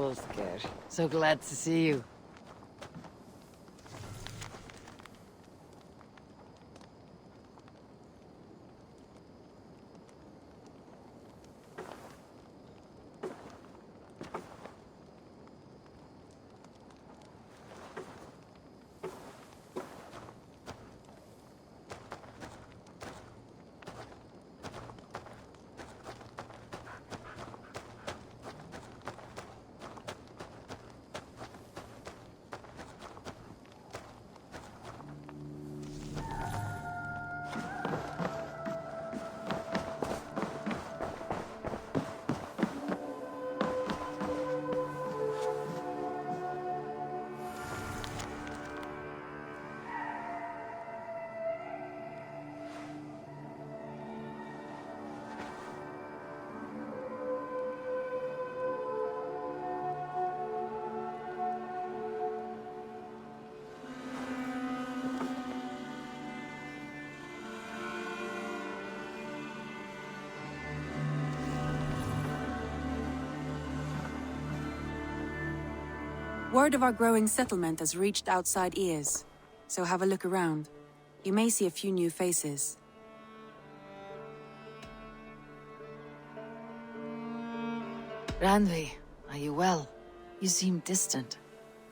Volsker. So glad to see you. Word of our growing settlement has reached outside ears, so have a look around. You may see a few new faces. Randvi, are you well? You seem distant.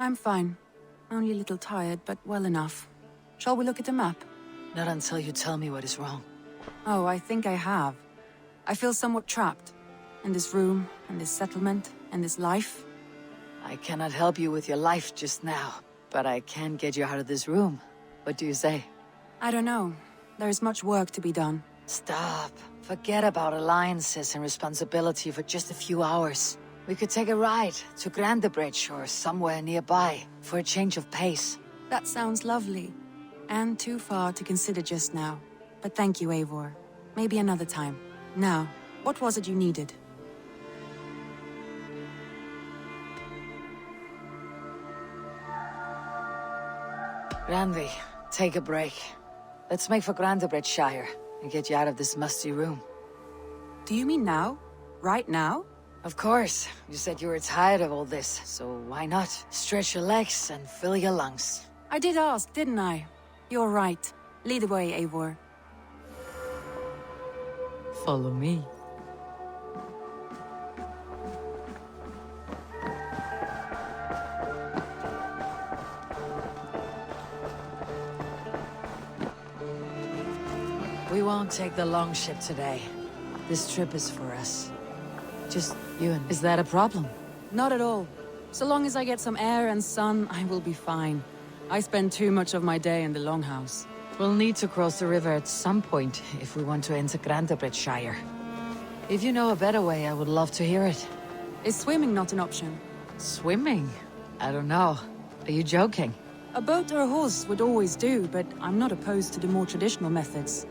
I'm fine. Only a little tired, but well enough. Shall we look at the map? Not until you tell me what is wrong. Oh, I think I have. I feel somewhat trapped. In this room, in this settlement, in this life. I cannot help you with your life just now, but I can get you out of this room. What do you say? I don't know. There is much work to be done. Stop. Forget about alliances and responsibility for just a few hours. We could take a ride to Grandebridge or somewhere nearby for a change of pace. That sounds lovely. And too far to consider just now. But thank you, Eivor. Maybe another time. Now, what was it you needed? Randvi, take a break. Let's make for Grandebridgeshire and get you out of this musty room. Do you mean now? Right now? Of course. You said you were tired of all this, so why not? Stretch your legs and fill your lungs. I did ask, didn't I? You're right. Lead the way, Eivor. Follow me. We won't take the long ship today. This trip is for us. Just you and... Is that a problem? Not at all. So long as I get some air and sun, I will be fine. I spend too much of my day in the Longhouse. We'll need to cross the river at some point if we want to enter Grandebridgeshire. If you know a better way, I would love to hear it. Is swimming not an option? Swimming? I don't know. Are you joking? A boat or a horse would always do, but I'm not opposed to the more traditional methods.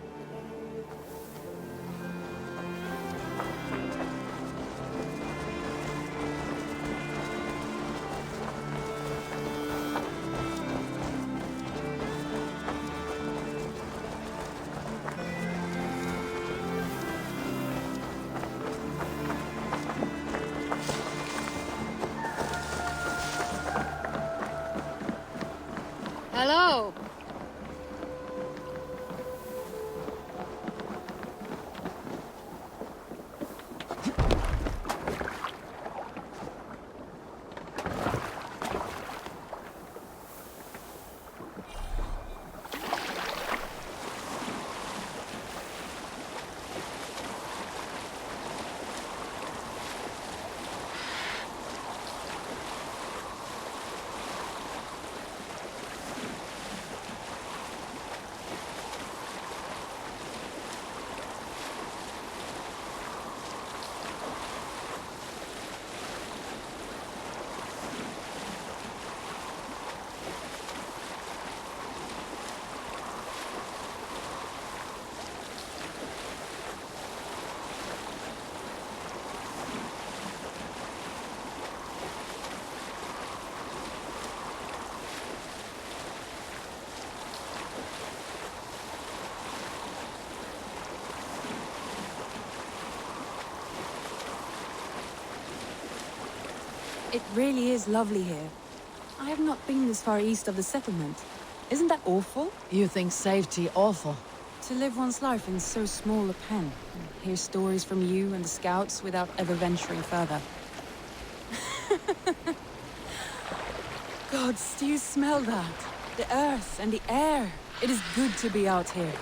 Hello. It really is lovely here. I have not been this far east of the settlement. Isn't that awful? You think safety awful? To live one's life in so small a pen, and hear stories from you and the scouts without ever venturing further. Gods, do you smell that? The earth and the air. It is good to be out here.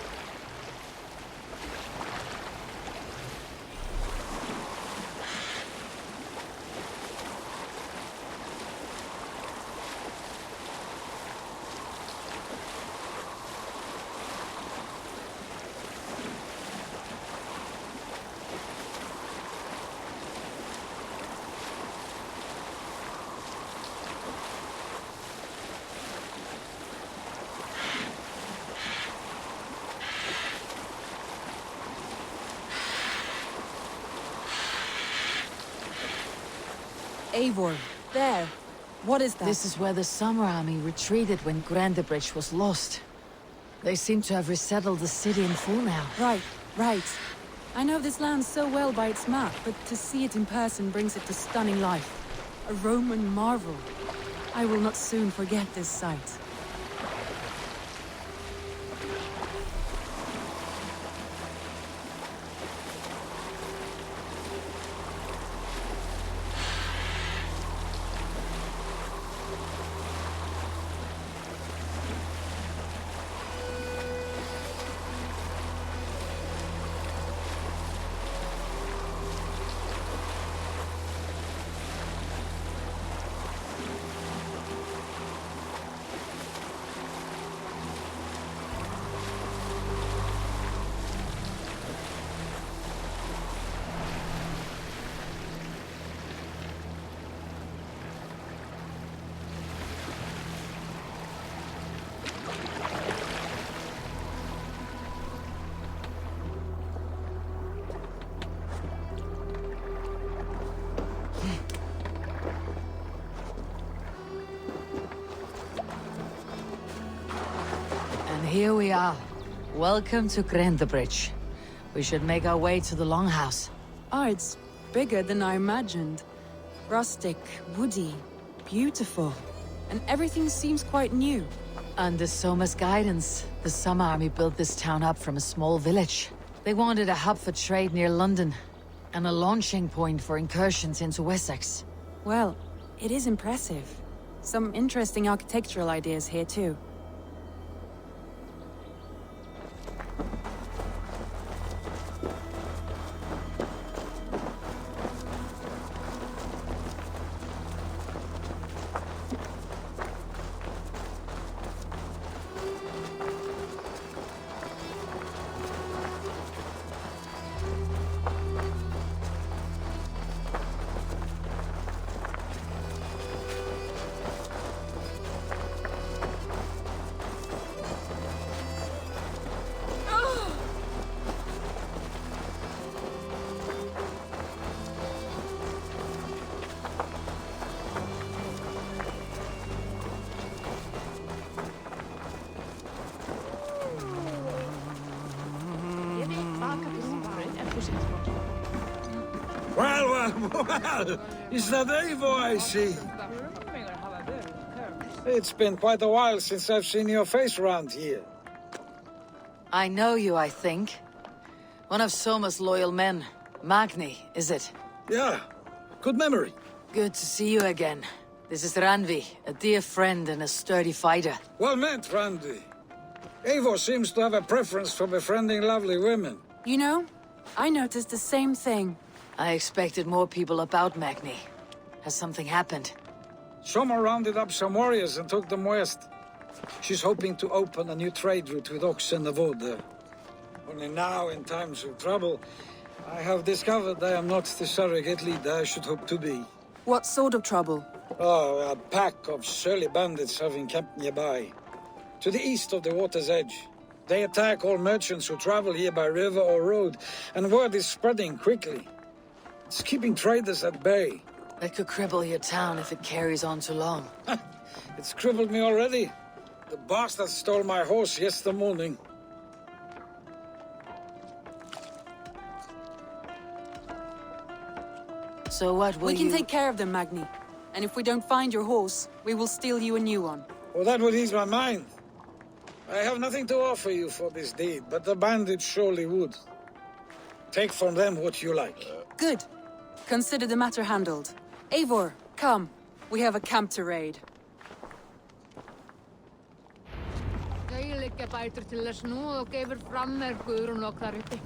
Eivor, there. What is that? This is where the Summer Army retreated when Grandebridge was lost. They seem to have resettled the city in full now. Right, right. I know this land so well by its map, but to see it in person brings it to stunning life. A Roman marvel. I will not soon forget this sight. Here we are. Welcome to Grandebridge. We should make our way to the Longhouse. Oh, it's bigger than I imagined. Rustic, woody, beautiful. And everything seems quite new. Under Soma's guidance, the Summer Army built this town up from a small village. They wanted a hub for trade near London, and a launching point for incursions into Wessex. Well, it is impressive. Some interesting architectural ideas here too. Well, is that Eivor I see? It's been quite a while since I've seen your face around here. I know you, I think. One of Soma's loyal men. Magni, is it? Yeah, good memory. Good to see you again. This is Randvi, a dear friend and a sturdy fighter. Well met, Randy. Eivor seems to have a preference for befriending lovely women. You know, I noticed the same thing. I expected more people about Magni. Has something happened? Soma rounded up some warriors and took them west. She's hoping to open a new trade route with Ox and the Vod there. Only now, in times of trouble, I have discovered I am not the surrogate leader I should hope to be. What sort of trouble? Oh, a pack of surly bandits have encamped nearby. To the east of the water's edge. They attack all merchants who travel here by river or road, and word is spreading quickly. It's keeping traders at bay. That could cripple your town if it carries on too long. It's crippled me already. The bastard stole my horse yesterday morning. So what will We can you... take care of them, Magni. And if we don't find your horse, we will steal you a new one. Well, that would ease my mind. I have nothing to offer you for this deed, but the bandits surely would. Take from them what you like. Good. Consider the matter handled. Eivor, come. We have a camp to raid. Þau liggja bætur til að snúa og gefur fram með Guðrún og þar uppi.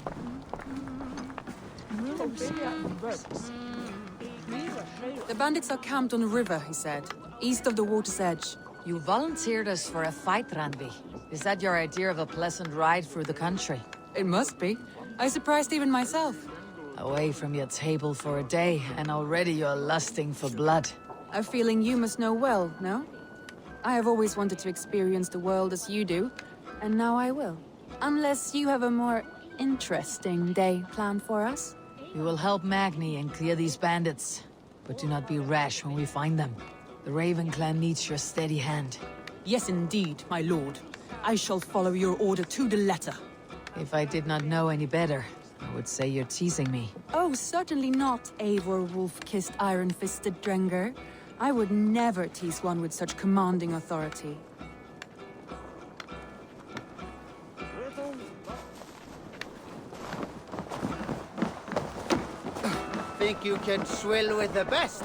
The bandits are camped on the river, he said, east of the water's edge. You volunteered us for a fight, Randvi. Is that your idea of a pleasant ride through the country? It must be. I surprised even myself. Away from your table for a day, and already you're lusting for blood. A feeling you must know well, no? I have always wanted to experience the world as you do, and now I will. Unless you have a more interesting day planned for us? We will help Magni and clear these bandits. But do not be rash when we find them. The Raven clan needs your steady hand. Yes, indeed, my lord. I shall follow your order to the letter. If I did not know any better, I would say you're teasing me. Oh, certainly not, Eivor wolf-kissed iron-fisted Drenger. I would never tease one with such commanding authority. Think you can swill with the best?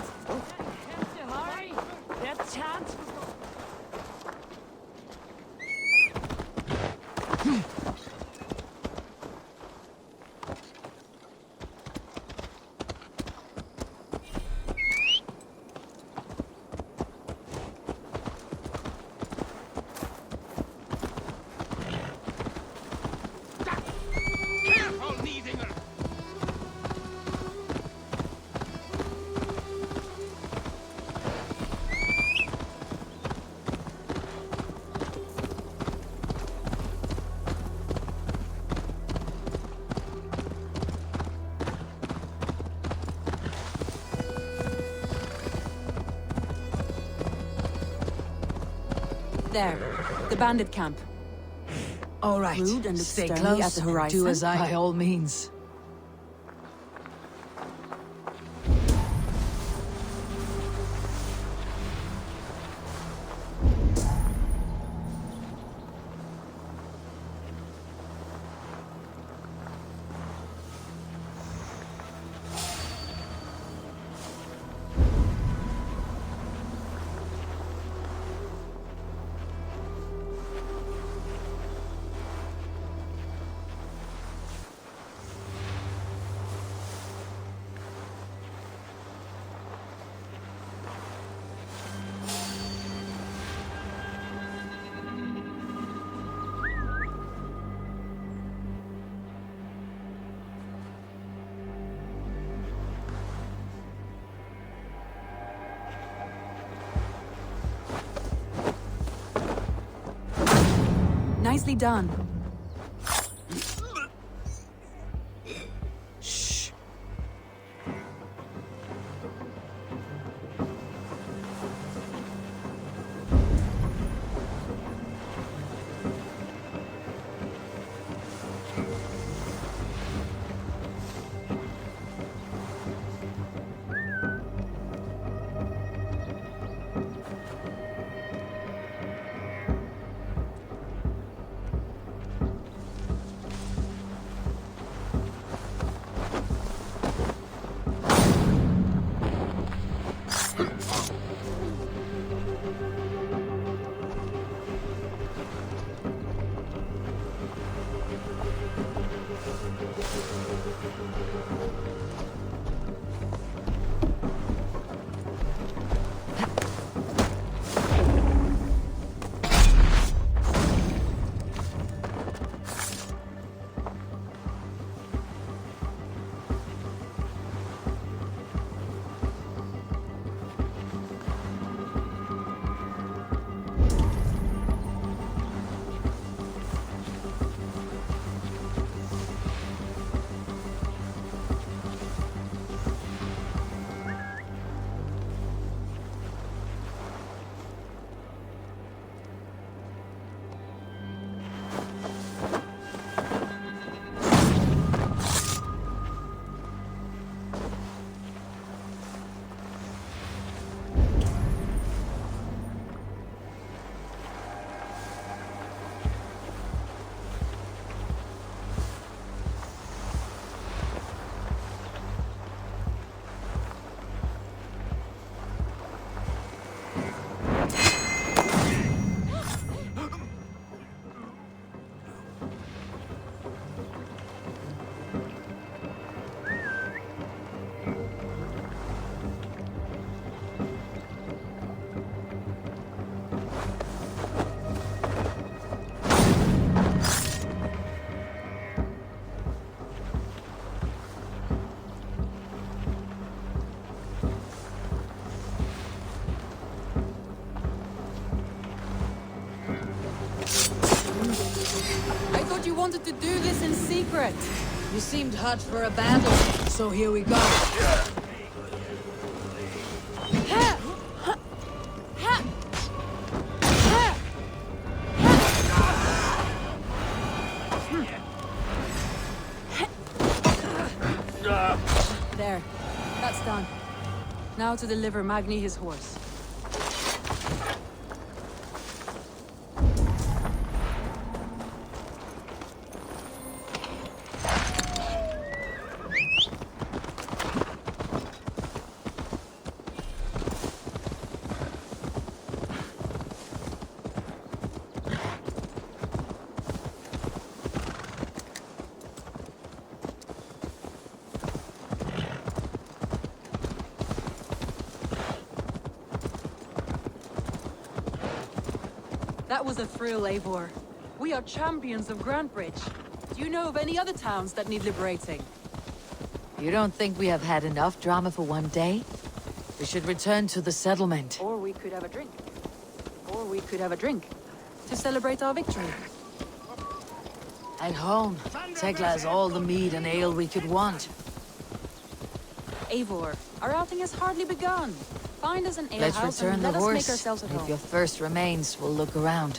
There, the bandit camp. All right, Rude and stay sternly close at the and horizon. do as I... By all means. Nicely done. Shh. I thought you wanted to do this in secret. You seemed hot for a battle, so here we go. There. That's done. Now to deliver Magni his horse. That was a thrill, Eivor. We are champions of Grantebridge. Do you know of any other towns that need liberating? You don't think we have had enough drama for one day? We should return to the settlement. Or we could have a drink. Or we could have a drink. To celebrate our victory. At home, Tekla has all the mead and ale we could want. Eivor, our outing has hardly begun. Find us an Let's alehouse return and the let us make horse. ourselves at If home. your thirst remains, we'll look around.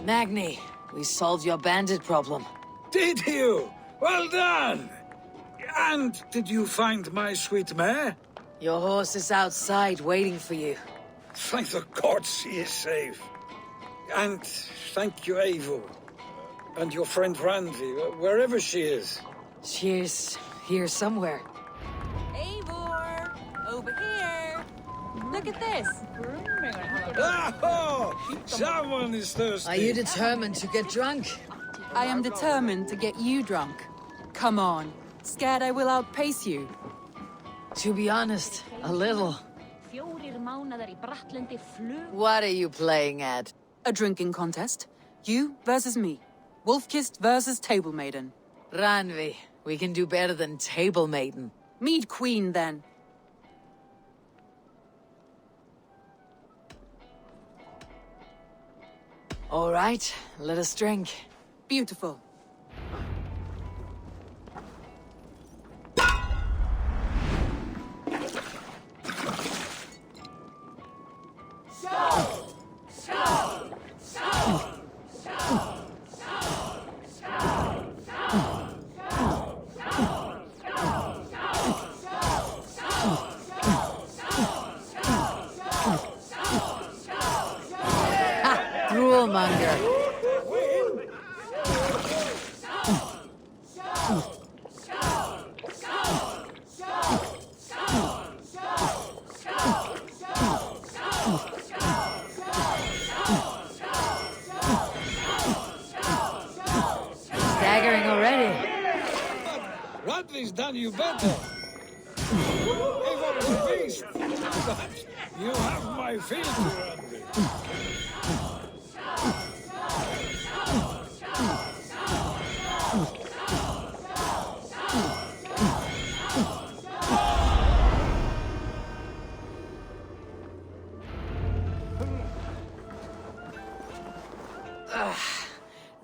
Magni, we solved your bandit problem. Did you? Well done! And did you find my sweet mare? Your horse is outside waiting for you. Thank the gods she is safe. And thank you, Eivor. And your friend Randy, wherever she is. She's here somewhere. Eivor! Over here! Look at this! Oh! Someone is thirsty. Are you determined to get drunk? I am determined to get you drunk. Come on. Scared I will outpace you. To be honest, a little. What are you playing at? A drinking contest. You versus me. Wolf-kissed versus Table Maiden. Ranvi, we can do better than Table Maiden. Mead Queen, then. All right, let us drink. Beautiful. Droolmonger. Staggering already. Radley's done you better. Eivor is a beast. But you have my feelings, Radley.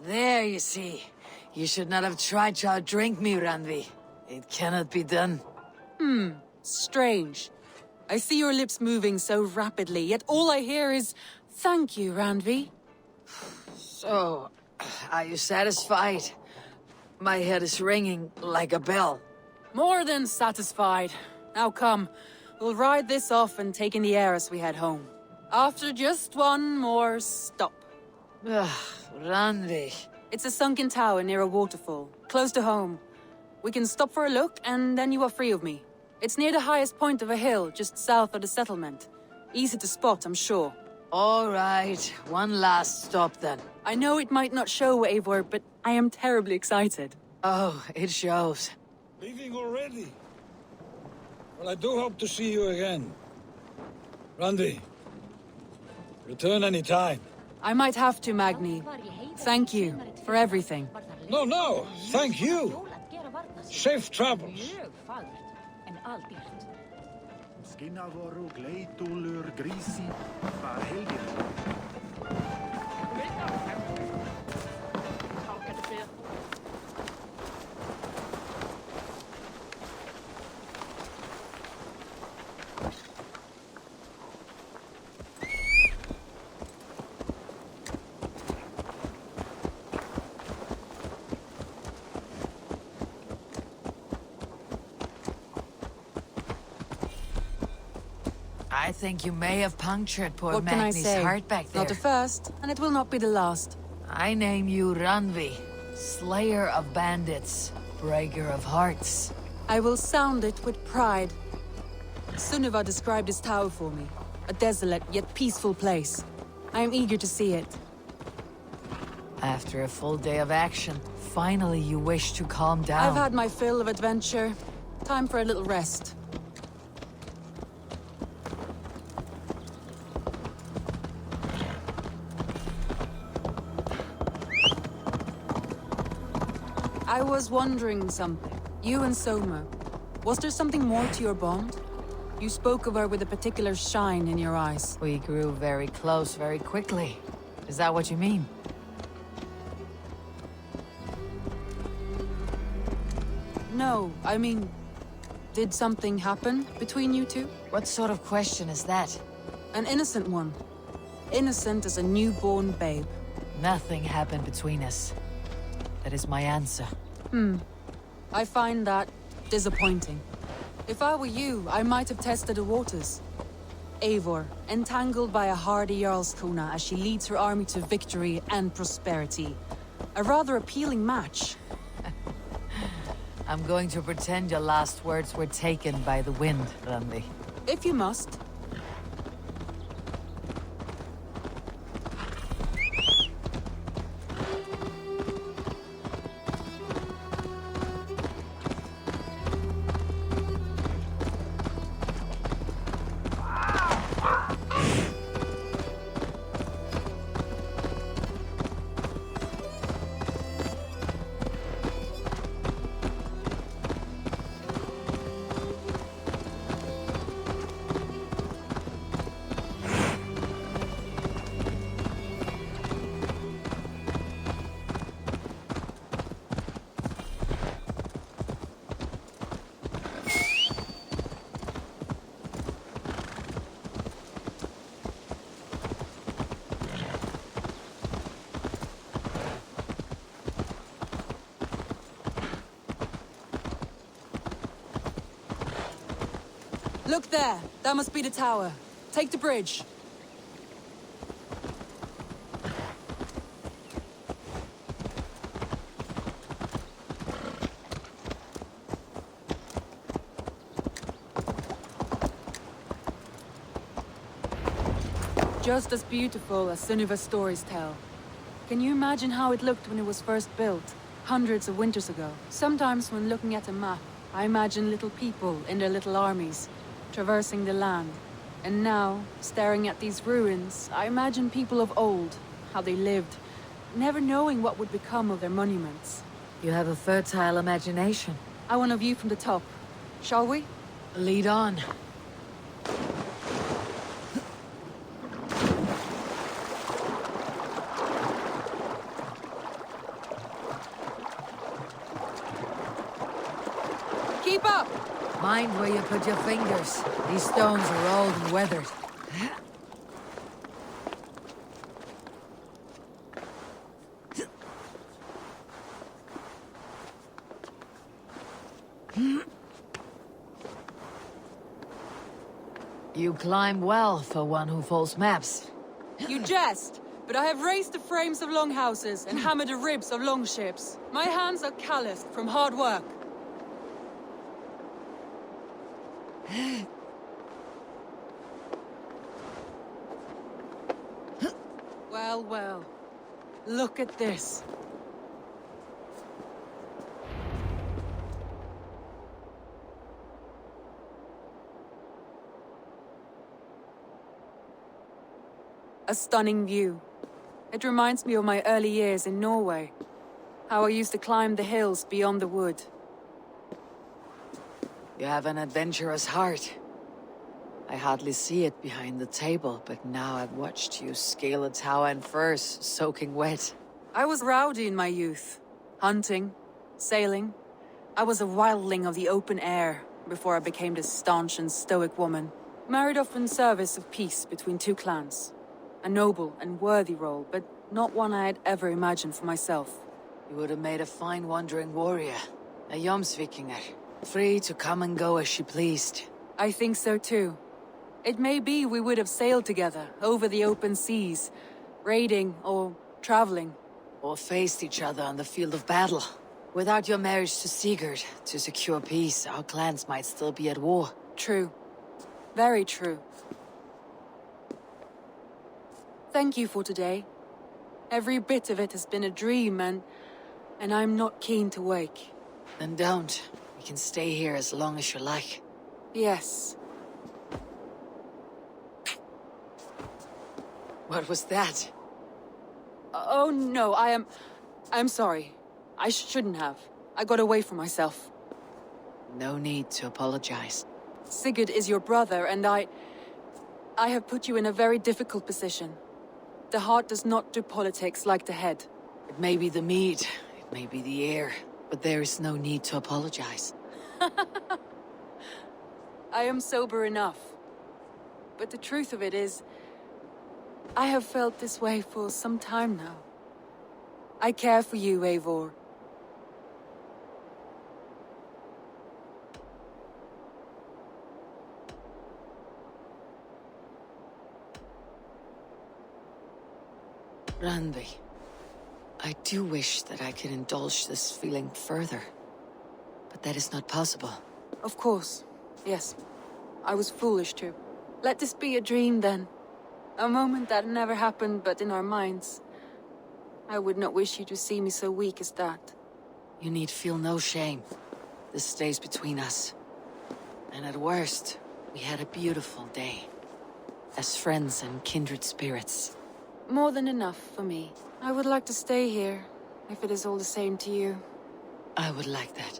There, you see. You should not have tried to outdrink me, Ranvi. It cannot be done. Strange. I see your lips moving so rapidly, yet all I hear is, "Thank you, Ranvi." So, Are you satisfied? My head is ringing like a bell. More than satisfied. Now come, we'll ride this off and take in the air as we head home. After just one more stop. Ugh, Randi. It's a sunken tower near a waterfall, close to home. We can stop for a look, and then you are free of me. It's near the highest point of a hill, just south of the settlement. Easy to spot, I'm sure. All right, one last stop then. I know it might not show, Eivor, but I am terribly excited. Oh, it shows. Leaving already? Well, I do hope to see you again. Randi, return any time. I might have to, Magni. Thank you for everything. No, thank you. Safe travels. Skinnavoru gleitúlur grísi, var heldir. I think you may have punctured poor What can I Magni's say? heart back there. Not the first, and it will not be the last. I name you Ranvi, Slayer of Bandits, Breaker of Hearts. I will sound it with pride. Sunniva described this tower for me. A desolate yet peaceful place. I am eager to see it. After a full day of action, finally you wish to calm down. I've had my fill of adventure. Time for a little rest. I was wondering something. You and Soma. Was there something more to your bond? You spoke of her with a particular shine in your eyes. We grew very close very quickly. Is that what you mean? No, I mean... Did something happen between you two? What sort of question is that? An innocent one. Innocent as a newborn babe. Nothing happened between us. That is my answer. I find that disappointing. If I were you, I might have tested the waters. Eivor, entangled by a hardy Jarlskona as she leads her army to victory and prosperity. A rather appealing match. I'm going to pretend your last words were taken by the wind, Randi. If you must. Look there! That must be the tower. Take the bridge. Just as beautiful as Sunniva's stories tell. Can you imagine how it looked when it was first built, hundreds of winters ago? Sometimes when looking at a map, I imagine little people in their little armies, traversing the land. And now, staring at these ruins, I imagine people of old, how they lived, never knowing what would become of their monuments. You have a fertile imagination. I want a view from the top. Shall we? Lead on. Keep up! Mind where you put your fingers. These stones are old and weathered. You climb well for one who folds maps. You jest, but I have raised the frames of longhouses and hammered the ribs of longships. My hands are calloused from hard work. Well, well. Look at this. A stunning view. It reminds me of my early years in Norway. How I used to climb the hills beyond the wood. You have an adventurous heart. I hardly see it behind the table, but now I've watched you scale a tower in furs, soaking wet. I was rowdy in my youth. Hunting, sailing. I was a wildling of the open air before I became this staunch and stoic woman. Married off in service of peace between two clans. A noble and worthy role, but not one I had ever imagined for myself. You would have made a fine wandering warrior. A Jomsvikinger. Free to come and go as she pleased. I think so too. It may be we would have sailed together, over the open seas, raiding or traveling. Or faced each other on the field of battle. Without your marriage to Sigurd, to secure peace, our clans might still be at war. True. Very true. Thank you for today. Every bit of it has been a dream, and I'm not keen to wake. Then don't. We can stay here as long as you like. Yes. What was that? Oh no, I'm sorry. I shouldn't have. I got away from myself. No need to apologize. Sigurd is your brother, and I have put you in a very difficult position. The heart does not do politics like the head. It may be the mead, it may be the air, but there is no need to apologize. I am sober enough. But the truth of it is, I have felt this way for some time now. I care for you, Eivor. Randvi, I do wish that I could indulge this feeling further. But that is not possible. Of course. Yes. I was foolish too. Let this be a dream then. A moment that never happened but in our minds. I would not wish you to see me so weak as that. You need feel no shame. This stays between us. And at worst, we had a beautiful day. As friends and kindred spirits. More than enough for me. I would like to stay here, if it is all the same to you. I would like that.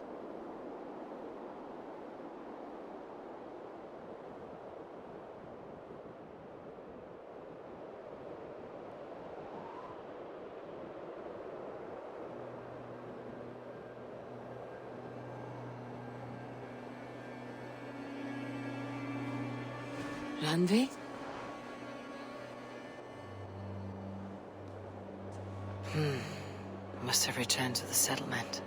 Randvi? Must have returned to the settlement.